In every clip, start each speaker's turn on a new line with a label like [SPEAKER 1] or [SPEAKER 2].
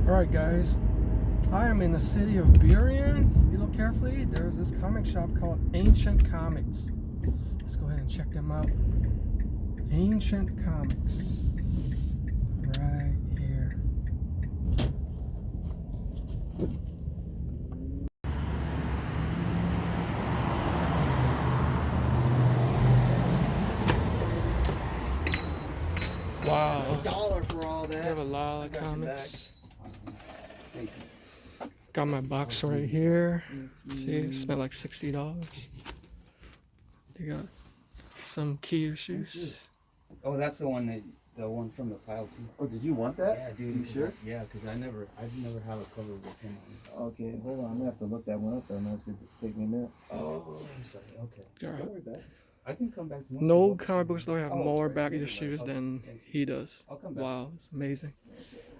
[SPEAKER 1] Alright guys, I am in the city of Burien. If you look carefully, there's this comic shop called Ancient Comics. Let's go ahead and check them out. Ancient Comics. Right here. Wow.
[SPEAKER 2] $1 for all that.
[SPEAKER 1] They have a lot of comics.
[SPEAKER 2] Thank you.
[SPEAKER 1] Got my box right here. See, it spent like $60. They got some key issues.
[SPEAKER 2] Oh, that's the one from the pile too.
[SPEAKER 3] Oh, did you want that?
[SPEAKER 2] Yeah, dude.
[SPEAKER 3] You sure?
[SPEAKER 2] Yeah, because I'd never have a cover with him on it.
[SPEAKER 3] Okay, hold on. I'm gonna have to look that one up. Then it's gonna take me a minute.
[SPEAKER 2] Oh, I'm sorry. Okay.
[SPEAKER 3] Don't worry about it.
[SPEAKER 2] I can come back tomorrow.
[SPEAKER 1] No comic book store have more
[SPEAKER 3] right,
[SPEAKER 1] back
[SPEAKER 3] right,
[SPEAKER 1] issues
[SPEAKER 2] okay.
[SPEAKER 1] than he does.
[SPEAKER 2] I'll come back.
[SPEAKER 1] Wow, it's amazing.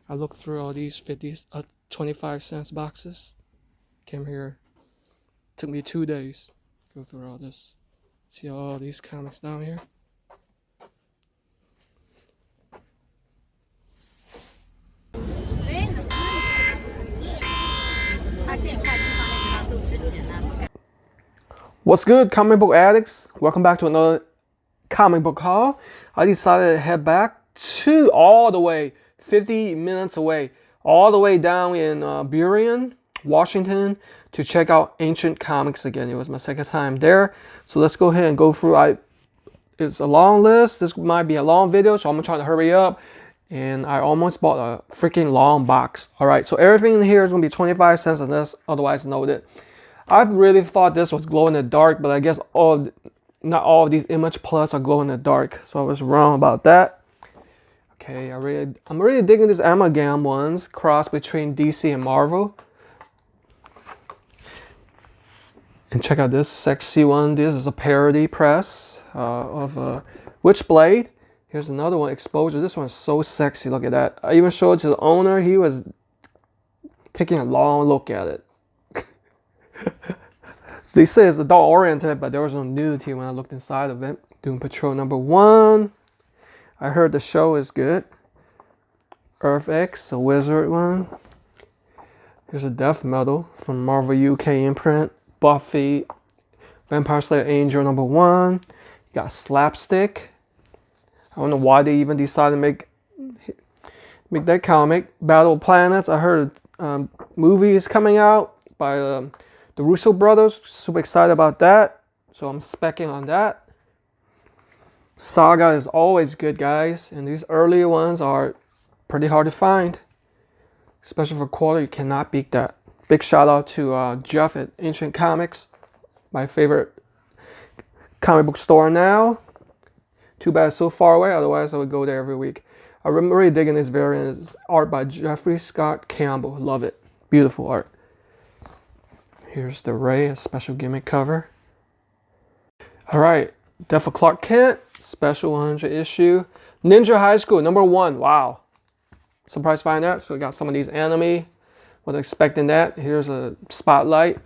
[SPEAKER 1] I looked through all these 25-cent boxes. Came here. Took me 2 days. Go through all this. See all these comics down here. What's good, comic book addicts? Welcome back to another comic book haul. I decided to head back to all the way 50 minutes away, all the way down in Burien, Washington, to check out Ancient Comics again. It was my second time there, so let's go ahead and go through. It's a long list. This might be a long video, so I'm gonna try to hurry up. And I almost bought a freaking long box. All right, so everything in here is gonna be 25 cents unless otherwise noted. I really thought this was glow in the dark, but I guess not all of these Image Plus are glow in the dark, so I was wrong about that. Okay, I'm really digging these amalgam ones, cross between DC and Marvel. And check out this sexy one. This is a parody press of Witchblade. Here's another one, Exposure. This one's so sexy. Look at that. I even showed it to the owner. He was taking a long look at it. They say it's adult oriented, but there was no nudity when I looked inside of it. Doom Patrol #1. I heard the show is good. Earth X, a wizard one. Here's a Death Metal from Marvel UK imprint. Buffy, Vampire Slayer Angel #1. You got Slapstick. I don't know why they even decided to make that comic. Battle of Planets. I heard movie is coming out by the Russo brothers. Super excited about that. So I'm specking on that. Saga is always good, guys. And these earlier ones are pretty hard to find. Especially for quarter, you cannot beat that. Big shout out to Jeff at Ancient Comics. My favorite comic book store now. Too bad it's so far away, otherwise I would go there every week. I'm really digging this variant. It's art by Jeffrey Scott Campbell. Love it. Beautiful art. Here's the Ray, a special gimmick cover. Alright, Death of Clark Kent, special 100 issue. Ninja High School #1. Wow. Surprised to find that. So we got some of these anime. Wasn't expecting that. Here's a Spotlight.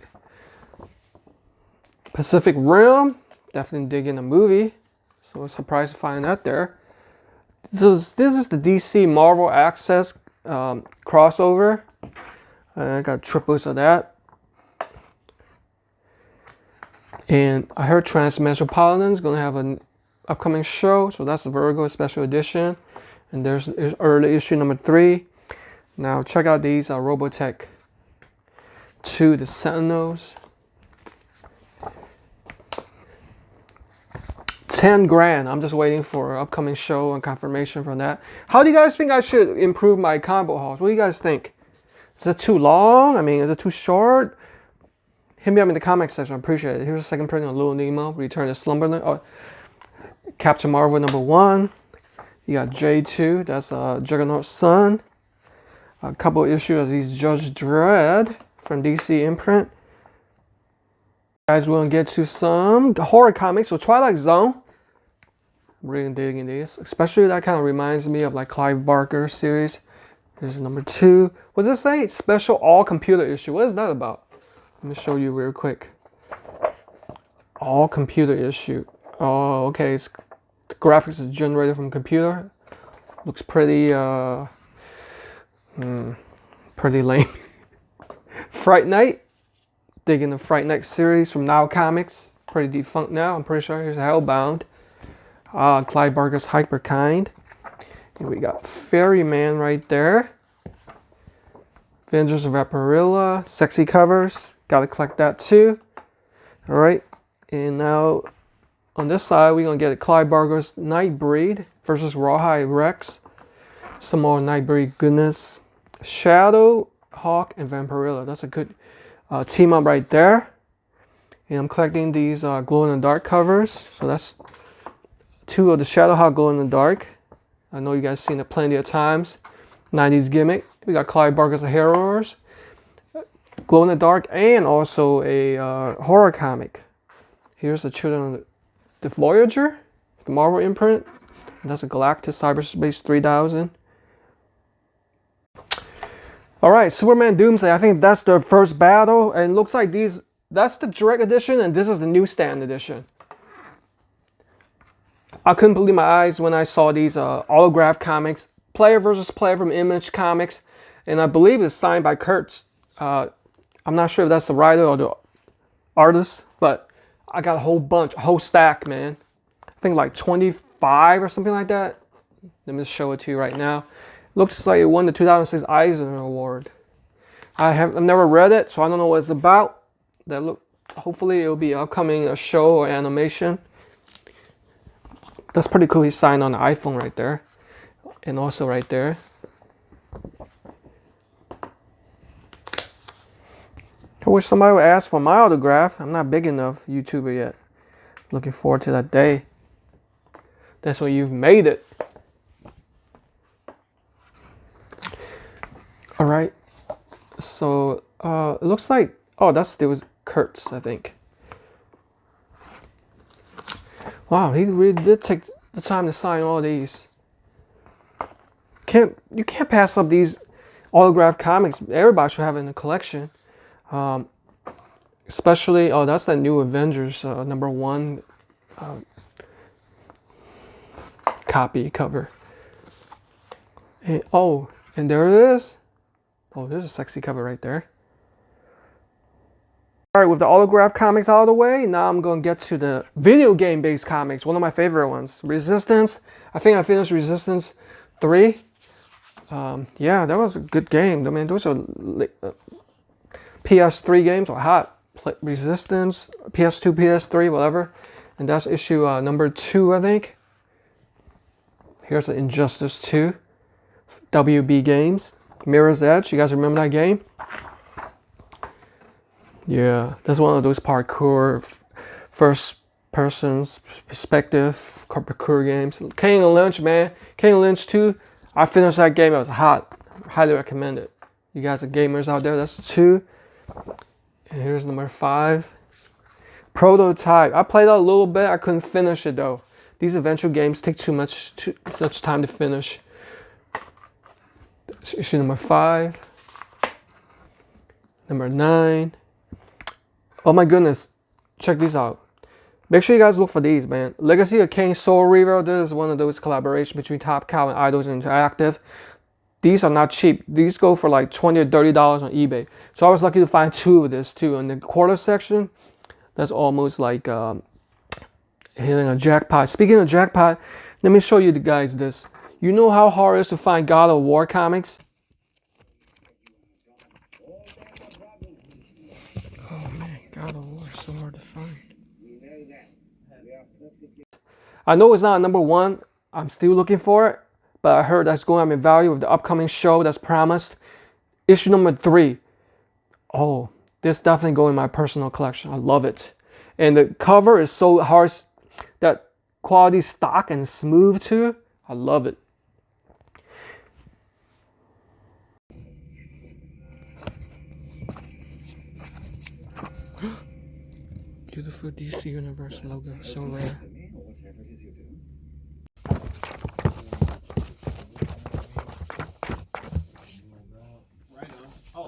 [SPEAKER 1] Pacific Rim. Definitely digging the movie. So I was surprised to find that there. This is the DC Marvel Access crossover. I got triples of that. And I heard Transmetropolitan is going to have an upcoming show. So that's the Virgo special edition. And there's early issue #3. Now check out these Robotech 2, the Sentinels. 10 grand. I'm just waiting for an upcoming show and confirmation from that. How do you guys think I should improve my combo hauls? What do you guys think? Is it too long? I mean, is it too short? Hit me up in the comment section. I appreciate it. Here's a second print on Little Nemo, Return to Slumberland. Oh, Captain Marvel #1. You got J2. That's Juggernaut's son. A couple issues of these Judge Dredd from DC imprint. Guys, we'll get to some horror comics. So Twilight Zone. I'm really digging these. Especially that kind of reminds me of like Clive Barker series. Here's #2. What's this say? Special all computer issue. What is that about? Let me show you real quick. All computer issue. Oh, okay. The graphics are generated from computer. Looks pretty Pretty lame. Fright Night. Digging the Fright Night series from Now Comics. Pretty defunct now. I'm pretty sure. Here's Hellbound. Clive Barker's Hyperkind. And we got Ferryman right there. Avengers of Vaporilla. Sexy covers. Gotta collect that too. Alright. And now on this side, we're going to get a Clive Barker's Nightbreed versus Rawhide Rex. Some more Nightbreed goodness. Shadow, Hawk, and Vampirilla. That's a good team up right there. And I'm collecting these glow-in-the-dark covers. So that's 2 of the Shadow Hawk glow-in-the-dark. I know you guys seen it plenty of times. 90s gimmick. We got Clive Barker's Heroes, glow-in-the-dark, and also a horror comic. Here's the Children of the Voyager, the Marvel imprint. That's a Galactus Cyberspace 3000. Alright, Superman Doomsday. I think that's the first battle. And it looks like that's the direct edition, and this is the newsstand edition. I couldn't believe my eyes when I saw these autograph comics. Player versus player from Image Comics. And I believe it's signed by Kurtz. I'm not sure if that's the writer or the artist, but I got a whole bunch, a whole stack, man. I think like 25 or something like that. Let me just show it to you right now. Looks like it won the 2006 Eisner Award. I've never read it, so I don't know what it's about. Hopefully it'll be upcoming show or animation. That's pretty cool. He signed on the iPhone right there, and also right there. I wish somebody would ask for my autograph. I'm not big enough YouTuber yet. Looking forward to that day. That's when you've made it. All right. So it looks like, oh, that's still Kurtz, I think. Wow, he really did take the time to sign all these. You can't pass up these autographed comics. Everybody should have it in a collection. Especially, oh, that's that new Avengers #1 copy cover. And there it is. Oh, there's a sexy cover right there. All right, with the autograph comics out of the way, now I'm going to get to the video game-based comics. One of my favorite ones, Resistance. I think I finished Resistance 3. Yeah, that was a good game. I mean, those are PS3 games are hot. Resistance, PS2, PS3, whatever. And that's issue #2, I think. Here's the Injustice 2. WB Games. Mirror's Edge. You guys remember that game? Yeah, that's one of those parkour, first person perspective parkour games. Kane and Lynch, man. Kane and Lynch 2. I finished that game. It was hot. Highly recommend it. You guys are gamers out there. That's 2. And here's #5. Prototype. I played that a little bit. I couldn't finish it though. These adventure games take too much time to finish. Issue #5. #9. Oh my goodness. Check these out. Make sure you guys look for these, man. Legacy of Kain Soul Reaver. This is one of those collaborations between Top Cow and Idols Interactive. These are not cheap. These go for like $20 or $30 on eBay. So I was lucky to find 2 of this too. In the quarter section, that's almost like hitting a jackpot. Speaking of jackpot, let me show you guys this. You know how hard it is to find God of War comics? Oh man, God of War is so hard to find. I know it's not a #1. I'm still looking for it. But I heard that's going up in value with the upcoming show that's promised. Issue #3. Oh, this definitely go in my personal collection. I love it. And the cover is so hard, that quality stock and smooth too. I love it. Beautiful DC Universe logo, so rare.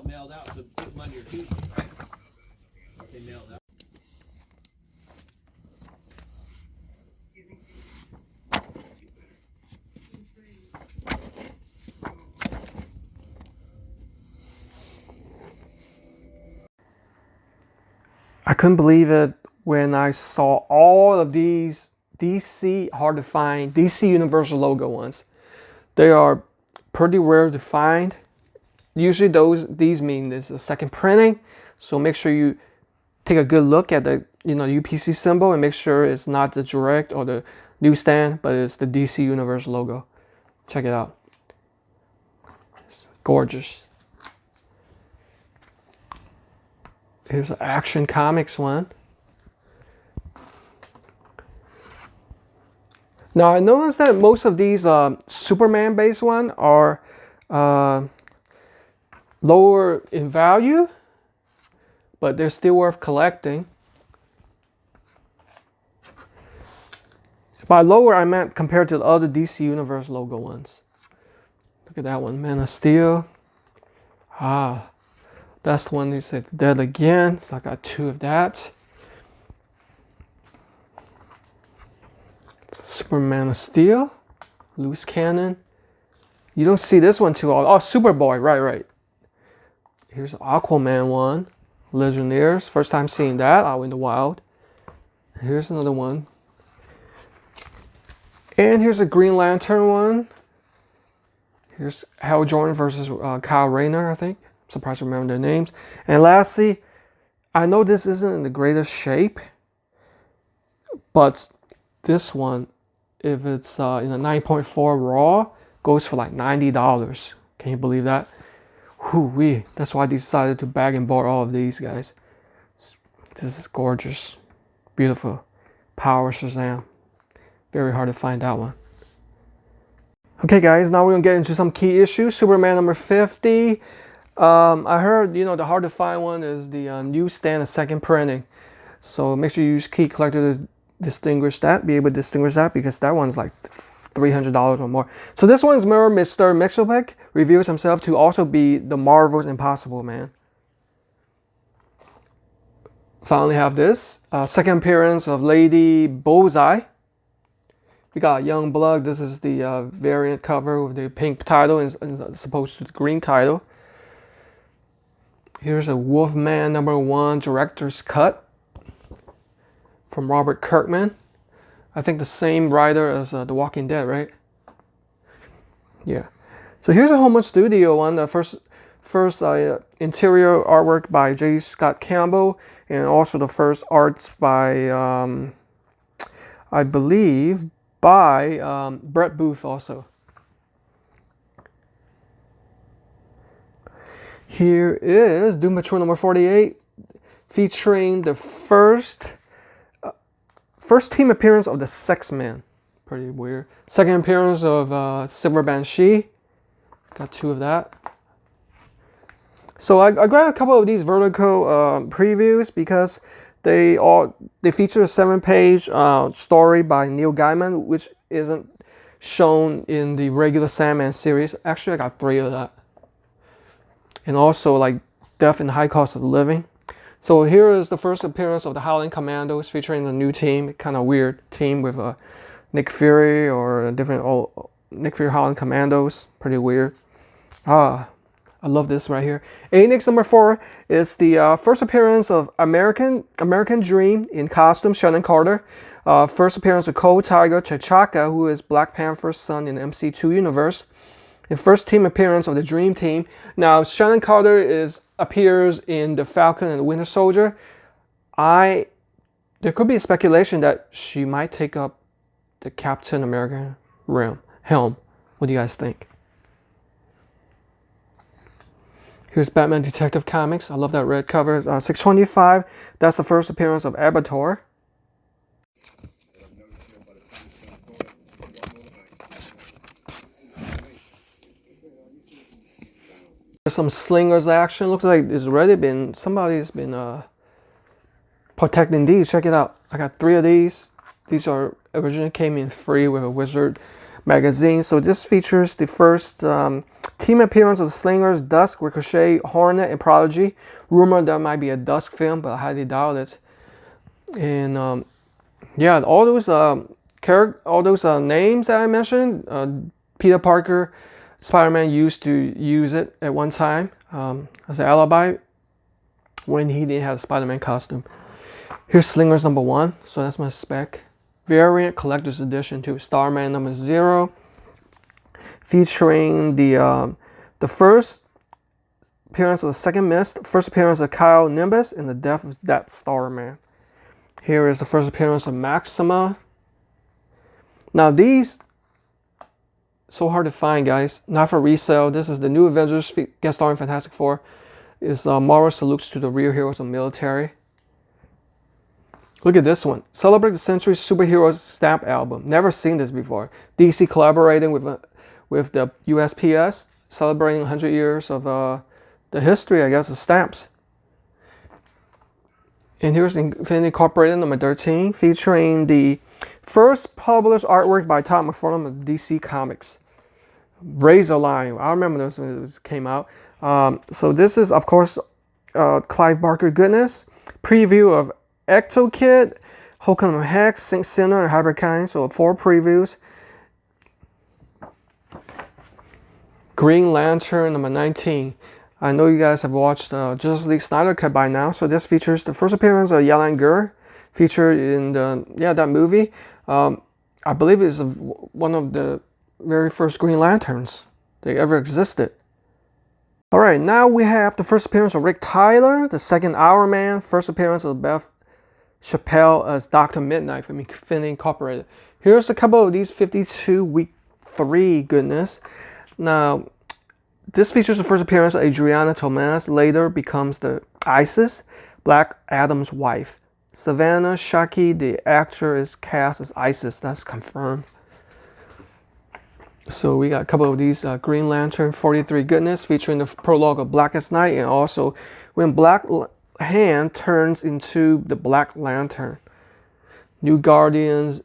[SPEAKER 2] Mailed out, so put Monday or Tuesday, right? They mailed out.
[SPEAKER 1] couldn't believe it when I saw all of these DC, hard to find, DC Universal logo ones. They are pretty rare to find. Usually these mean there's a second printing, so make sure you take a good look at the UPC symbol and make sure it's not the direct or the newsstand, but it's the DC Universe logo. Check it out. It's gorgeous. Here's an Action Comics one. Now I noticed that most of these Superman based ones are lower in value, but they're still worth collecting. By lower, I meant compared to the other DC Universe logo ones. Look at that one, Man of Steel. Ah, that's the one they said Dead Again. So I got 2 of that. Superman of Steel, loose cannon. You don't see this one too often. Oh, Superboy, right. Here's Aquaman one, Legionnaires. First time seeing that out in the wild. Here's another one. And here's a Green Lantern one. Here's Hal Jordan versus Kyle Rayner, I think. I'm surprised to remember their names. And lastly, I know this isn't in the greatest shape, but this one, if it's in a 9.4 raw, goes for like $90. Can you believe that? Whoo-wee. That's why I decided to bag and board all of these, guys. This is gorgeous. Beautiful. Power Shazam. Very hard to find that one. Okay, guys, now we're going to get into some key issues. Superman number 50. I heard, the hard to find one is the newsstand and second printing. So make sure you use Key Collector to distinguish that, be able to distinguish that, because that one's like $300 or more. So this one's Mr. Mixelbeck reveals himself to also be the Marvel's Impossible Man. Finally have this. Second appearance of Lady Bullseye. We got Young Blood. This is the variant cover with the pink title as opposed to the green title. Here's a Wolfman #1 director's cut from Robert Kirkman. I think the same writer as The Walking Dead, right? Yeah. So here's a Home Studio one. The first interior artwork by J. Scott Campbell, and also the first arts by, I believe, by Brett Booth also. Here is Doom Patrol number 48, featuring the first team appearance of the Sex-Men. Pretty weird. Second appearance of Silver Banshee. Got 2 of that. So I grabbed a couple of these Vertigo previews because they feature a 7-page story by Neil Gaiman, which isn't shown in the regular Sandman series. Actually, I got 3 of that. And also like Death and the High Cost of Living. So here is the first appearance of the Howling Commandos, featuring the new team, kind of weird team with Nick Fury or a different Nick Fury Howling Commandos. Pretty weird. I love this right here. Annex number 4 is the first appearance of American Dream in costume, Shannon Carter. First appearance of Cold Tiger T'Chaka, who is Black Panther's son in the MC2 universe. And first team appearance of the Dream Team. Now, Shannon Carter appears in the Falcon and the Winter Soldier. There could be a speculation that she might take up the Captain America helm. What do you guys think? Here's Batman Detective Comics. I love that red cover. 625. That's the first appearance of Abator. There's some Slingers action. Looks like somebody's been protecting these. Check it out. I got 3 of these. These originally came in free with a Wizard magazine. So this features the first team appearance of the Slingers, Dusk, Ricochet, Hornet, and Prodigy. Rumored there might be a Dusk film, but I highly doubt it. And yeah, all those names that I mentioned, Peter Parker, Spider-Man used to use it at one time as an alibi when he didn't have a Spider-Man costume. Here's Slingers number 1, so that's my spec. Variant Collector's Edition to Starman number 0, featuring the first appearance of the Second Mist, first appearance of Kyle Nimbus, and the death of that Starman. Here is the first appearance of Maxima. Now these, so hard to find, guys. Not for resale. This is the New Avengers guest starring Fantastic Four. Is Marvel salutes to the real heroes of military. Look at this one. Celebrate the Century Superheroes Stamp Album. Never seen this before. DC collaborating with the USPS, celebrating 100 years of the history, I guess, of stamps. And here's Infinity Incorporated number 13, featuring the first published artwork by Todd McFarlane of DC Comics. Razor line. I remember this when it came out. So this is, of course, Clive Barker goodness. Preview of Ecto Kid, Hokum Hex, Sync Sinner, and Hyperkind. So 4 previews. Green Lantern number 19. I know you guys have watched Justice League Snyder Cut by now. So this features the first appearance of Yalan Gur, featured in that movie. I believe it's one of the very first Green Lanterns that ever existed. Alright, now we have the first appearance of Rick Tyler, the second Hour Man, first appearance of Beth Chappelle as Dr. Midnight from Infinity Incorporated. Here's a couple of these 52 week 3 goodness. Now, this features the first appearance of Adriana Tomás, later becomes the Isis, Black Adam's wife. Savannah Shaki, the actor, is cast as Isis. That's confirmed. So we got a couple of these Green Lantern 43 goodness, featuring the prologue of Blackest Night, and also when Black Hand turns into the Black Lantern. New Guardians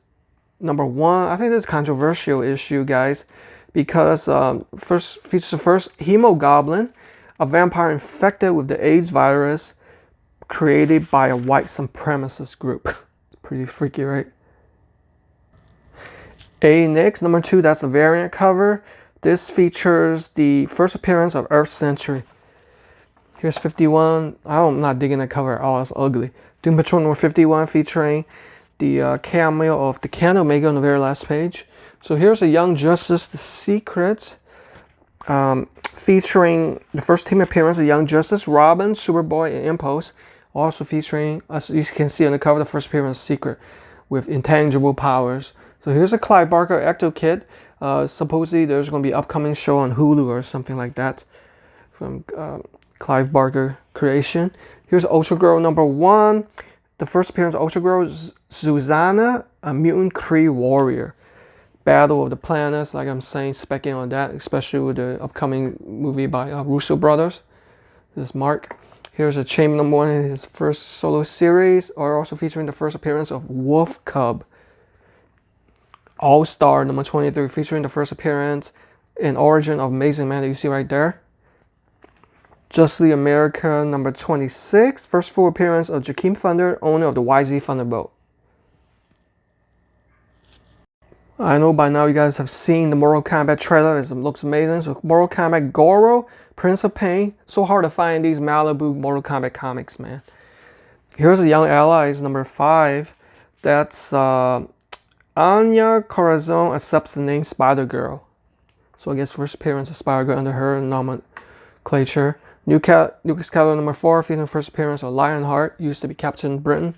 [SPEAKER 1] number 1. I think this is a controversial issue, guys, because first features the first Hemogoblin, a vampire infected with the AIDS virus, created by a white supremacist group. It's pretty freaky, right? Next, number 2, that's the variant cover. This features the first appearance of Earth Century. Here's 51. I'm not digging the cover at all. It's ugly. Doom Patrol number 51, featuring the cameo of the Candlemaker on the very last page. So here's a Young Justice, The Secret, featuring the first team appearance of Young Justice, Robin, Superboy, and Impulse. Also featuring, as you can see on the cover, the first appearance of Secret with intangible powers. So here's a Clive Barker Ecto Kid. Supposedly there's going to be an upcoming show on Hulu or something like that from Clive Barker creation. Here's Ultra Girl number 1. The first appearance of Ultra Girl is Susanna, a mutant Kree warrior. Battle of the Planets, like I'm saying, specking on that, especially with the upcoming movie by Russo brothers. This is Mark. Here's a Chamber number 1 in his first solo series, or also featuring the first appearance of Wolf Cub. All-Star number 23, featuring the first appearance and origin of Amazing Man that you see right there. Justice League America number 26, first full appearance of Jakeem Thunder, owner of the YZ Thunderbolt. I know by now you guys have seen the Mortal Kombat trailer. It looks amazing. So Mortal Kombat Goro, Prince of Pain. So hard to find these Malibu Mortal Kombat comics, man. Here's the Young Allies number 5. That's Anya Corazon accepts the name Spider-Girl. So I guess first appearance of Spider-Girl under her nomenclature. Lucas Calor number 4, featuring first appearance of Lionheart, used to be Captain Britain.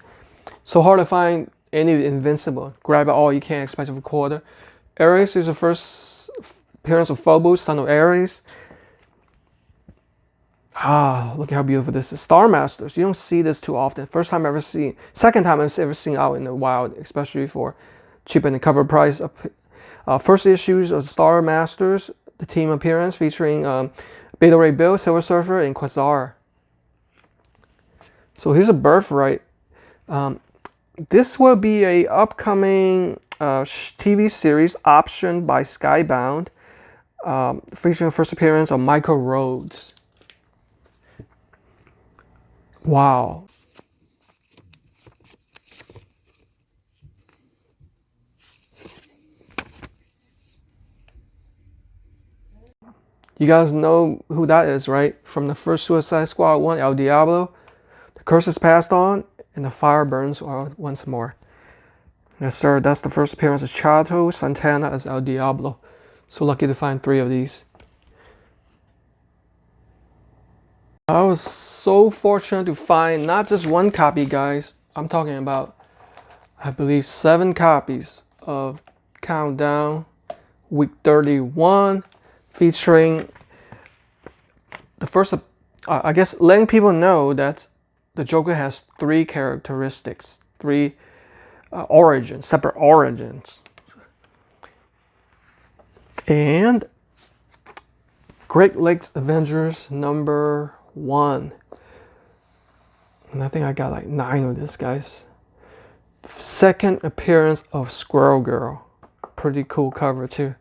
[SPEAKER 1] So hard to find any Invincible. Grab it all you can, expect of a quarter. Ares is the first appearance of Phobos, son of Ares. Look at how beautiful this is. Star Masters. You don't see this too often. First time I've ever seen, second time I've ever seen out in the wild, especially for cheap and the cover price. First issues of Star Masters, the team appearance featuring Beta Ray Bill, Silver Surfer, and Quasar. So here's a Birthright. This will be a upcoming TV series optioned by Skybound, featuring first appearance of Michael Rhodes. Wow. You guys know who that is, right? From the first Suicide Squad 1, El Diablo. The curse is passed on. and the fire burns once more. Yes, sir. That's the first appearance of Chato Santana as El Diablo. So lucky to find 3 of these. I was so fortunate to find not just 1 copy, guys. I'm talking about, I believe, 7 copies of Countdown Week 31, featuring the first, I guess, letting people know that the Joker has 3 characteristics, 3 origins, separate origins. And Great Lakes Avengers number 1. And I think I got like 9 of this, guys. Second appearance of Squirrel Girl. Pretty cool cover too.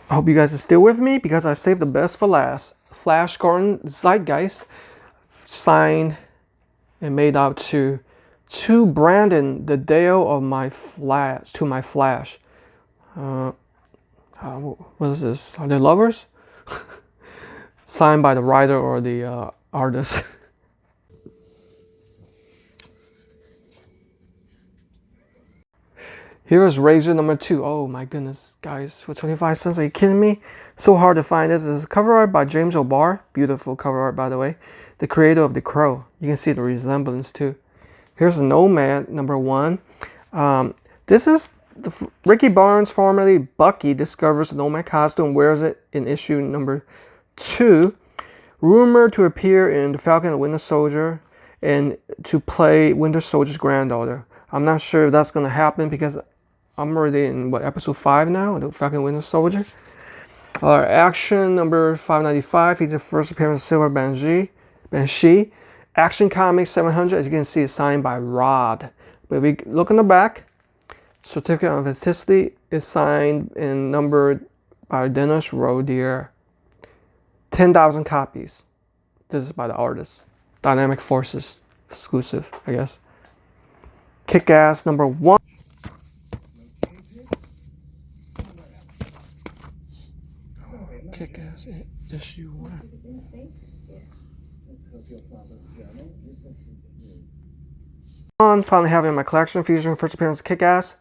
[SPEAKER 1] I hope you guys are still with me because I saved the best for last. Flash Gordon Zeitgeist, signed and made out to Brandon, the Dale of my Flash, to my Flash. What is this? Are they lovers? Signed by the writer or the artist. Here is Razor number 2. Oh my goodness, guys, for 25 cents, are you kidding me? So hard to find. This is cover art by James O'Barr. Beautiful cover art, by the way. The creator of The Crow. You can see the resemblance too. Here's Nomad number 1. This is Ricky Barnes, formerly Bucky, discovers the Nomad costume, wears it in issue number 2. Rumored to appear in The Falcon and the Winter Soldier and to play Winter Soldier's granddaughter. I'm not sure if that's going to happen because I'm already in, episode 5 now, The Falcon and Winter Soldier. Action number 595, features first appearance of Silver Banshee. Action Comics 700, as you can see, is signed by Rod. But if we look in the back, Certificate of Authenticity is signed and numbered by Dennis Rodier. 10,000 copies. This is by the artist. Dynamic Forces exclusive, I guess. Kick-Ass number 1. Kick-Ass issue 1. Finally having my collection featuring first appearance of Kick-Ass.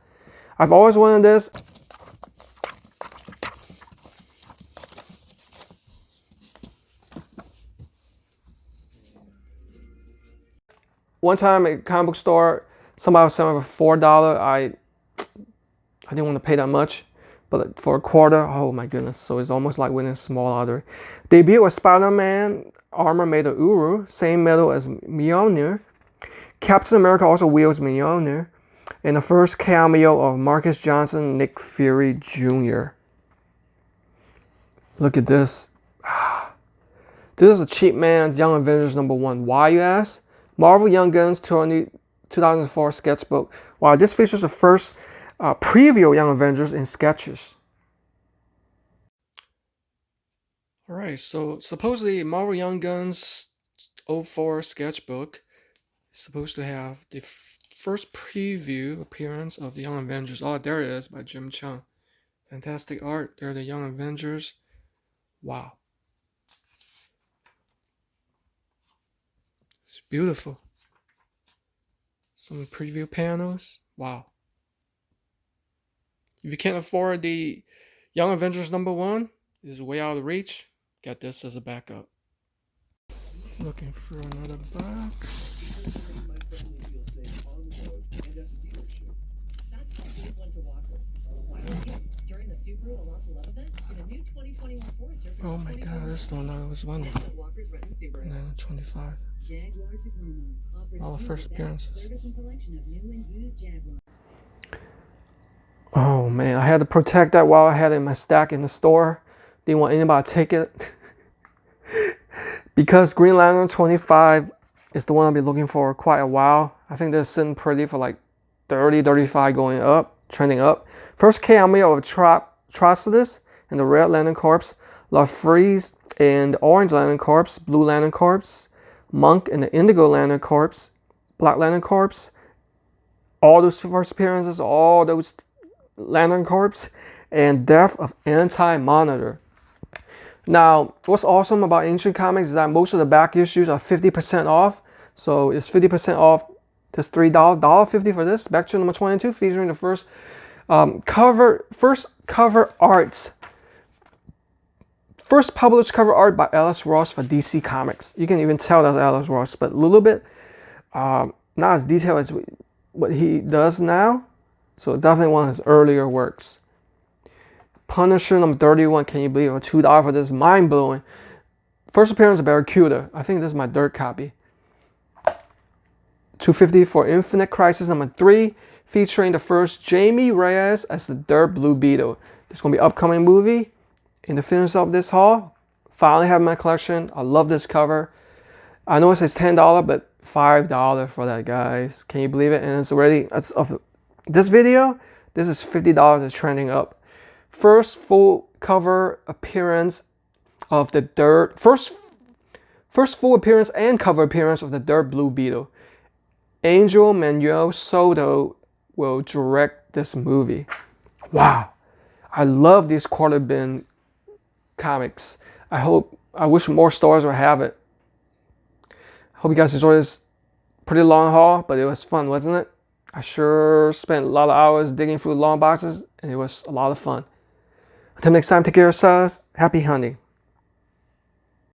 [SPEAKER 1] I've always wanted this. One time at a comic book store, somebody was selling it for $4. I didn't want to pay that much, but for a quarter, oh my goodness. So it's almost like winning a small lottery. Debut with Spider-Man, armor made of Uru, same metal as Mjolnir. Captain America also wields Mjolnir. And the first cameo of Marcus Johnson, Nick Fury Jr. Look at this. This is a cheap man's Young Avengers number 1. Why, you ask? Marvel Young Guns 2004 sketchbook. Wow, this features the first preview of Young Avengers in sketches. Alright, so supposedly Marvel Young Guns 04 sketchbook is supposed to have the first preview appearance of the Young Avengers. Oh, there it is, by Jim Chung. Fantastic art. There are the Young Avengers. Wow. It's beautiful. Some preview panels. Wow. If you can't afford the Young Avengers number 1, this is way out of reach, get this as a backup. Looking for another box. Oh my god, this is the one I was wondering. 925. All the first appearances. Oh man, I had to protect that while I had it in my stack in the store. Didn't want anybody to take it. Because Green Lantern 25 is the one I've been looking for quite a while. I think they're sitting pretty for like 30, 35 going up, trending up. First cameo of Trocidus and the Red Lantern Corps, LaFreeze and the Orange Lantern Corps, Blue Lantern Corps, Monk and the Indigo Lantern Corps, Black Lantern Corps. All those first appearances, all those Lantern Corps, and Death of Anti-Monitor. Now, what's awesome about Ancient Comics is that most of the back issues are 50% off. So it's 50% off this $3, $1.50 for this. Back to number 22, featuring the first cover arts. First published cover art by Alex Ross for DC Comics. You can even tell that's Alex Ross, but a little bit not as detailed as what he does now. So definitely one of his earlier works. Punisher number 31, can you believe it? $2 for this, mind-blowing. First appearance of Barracuda. I think this is my dirt copy. $2.50 for Infinite Crisis number 3, featuring the first Jamie Reyes as the Dirt Blue Beetle. There's going to be an upcoming movie. In the finish of this haul, finally have my collection. I love this cover. I know it says $10, but $5 for that, guys. Can you believe it? And it's already, of this video, this is $50. It's trending up. First full cover appearance of the Dirt. First full appearance and cover appearance of the Dirt Blue Beetle. Angel Manuel Soto will direct this movie. Wow. I love these quarter bin comics. I wish more stores would have it. Hope you guys enjoyed this pretty long haul, but it was fun, wasn't it? I sure spent a lot of hours digging through long boxes, and it was a lot of fun. Until next time, take care of yourselves. Happy hunting.